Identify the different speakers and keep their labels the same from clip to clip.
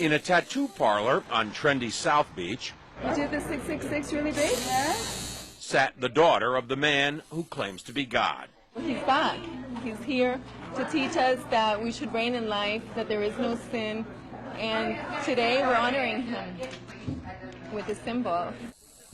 Speaker 1: In a tattoo parlor on trendy South Beach,
Speaker 2: You did the 666 really big? Yeah.
Speaker 1: sat the daughter of the man who claims to be God.
Speaker 2: He's back. He's here to teach us that we should reign in life, that there is no sin, and today we're honoring him with a symbol.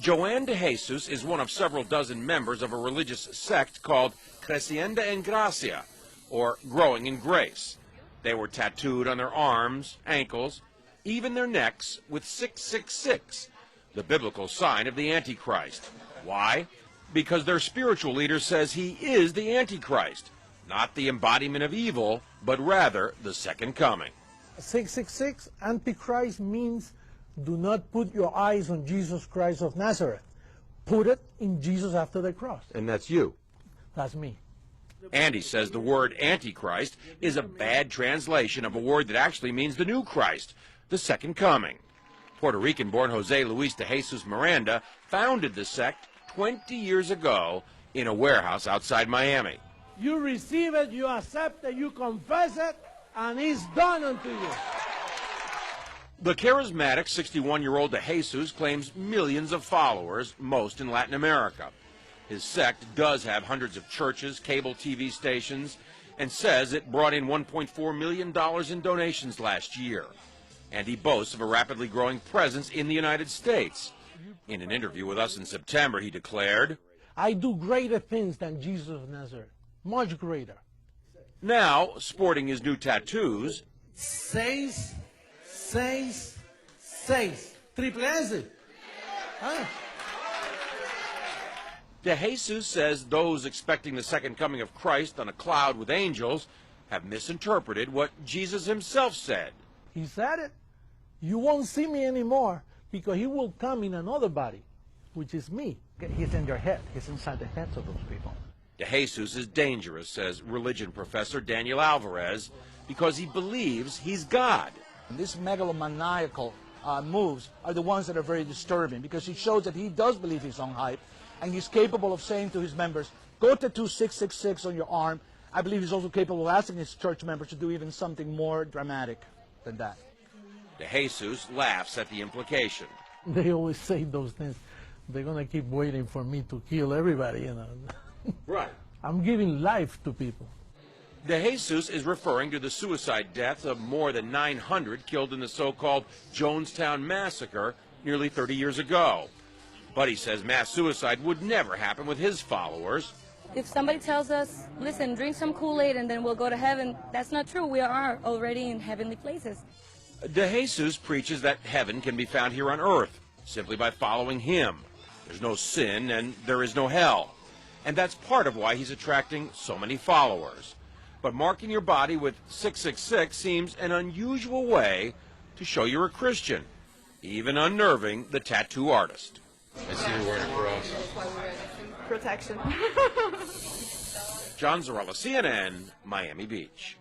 Speaker 1: Joanne de Jesus is one of several dozen members of a religious sect called Creciendo en Gracia, or Growing in Grace. They were tattooed on their arms, ankles, even their necks with 666, the biblical sign of the Antichrist. Why? Because their spiritual leader says he is the Antichrist, not the embodiment of evil, but rather the second coming.
Speaker 3: 666, Antichrist means do not put your eyes on Jesus Christ of Nazareth. Put it in Jesus after the cross.
Speaker 1: And that's you.
Speaker 3: That's me.
Speaker 1: Andy says the word Antichrist is a bad translation of a word that actually means the new Christ, the second coming. Puerto Rican-born Jose Luis de Jesus Miranda founded the sect 20 years ago in a warehouse outside Miami.
Speaker 3: You receive it, you accept it, you confess it, and it's done unto you.
Speaker 1: The charismatic 61-year-old de Jesus claims millions of followers, most in Latin America. His sect does have hundreds of churches, cable TV stations, and says it brought in $1.4 million in donations last year. And he boasts of a rapidly growing presence in the United States. In an interview with us in September, he declared,
Speaker 3: I do greater things than Jesus of Nazareth, much greater.
Speaker 1: Now, sporting his new tattoos,
Speaker 3: 6, 6, 6. Triple S. Huh?
Speaker 1: de Jesus says those expecting the second coming of Christ on a cloud with angels have misinterpreted what Jesus himself said.
Speaker 3: He said it. You won't see me anymore because he will come in another body, which is me.
Speaker 4: He's in their head. He's inside the heads of those people.
Speaker 1: De Jesus is dangerous, says religion professor Daniel Alvarez, because he believes he's God.
Speaker 4: These megalomaniacal moves are the ones that are very disturbing because it shows that he does believe his own hype and he's capable of saying to his members, go tattoo 666 on your arm. I believe he's also capable of asking his church members to do even something more dramatic than that.
Speaker 1: De Jesus laughs at the implication.
Speaker 3: They always say those things. They're going to keep waiting for me to kill everybody, you know.
Speaker 1: Right.
Speaker 3: I'm giving life to people.
Speaker 1: De Jesus is referring to the suicide deaths of more than 900 killed in the so-called Jonestown massacre nearly 30 years ago. But he says mass suicide would never happen with his followers.
Speaker 5: If somebody tells us, listen, drink some Kool-Aid and then we'll go to heaven, that's not true. We are already in heavenly places.
Speaker 1: De Jesus preaches that heaven can be found here on earth simply by following him. There's no sin and there is no hell. And that's part of why he's attracting so many followers. But marking your body with 666 seems an unusual way to show you're a Christian, even unnerving the tattoo artist.
Speaker 6: I see you're wearing a cross.
Speaker 2: Protection.
Speaker 1: John Zarella, CNN, Miami Beach.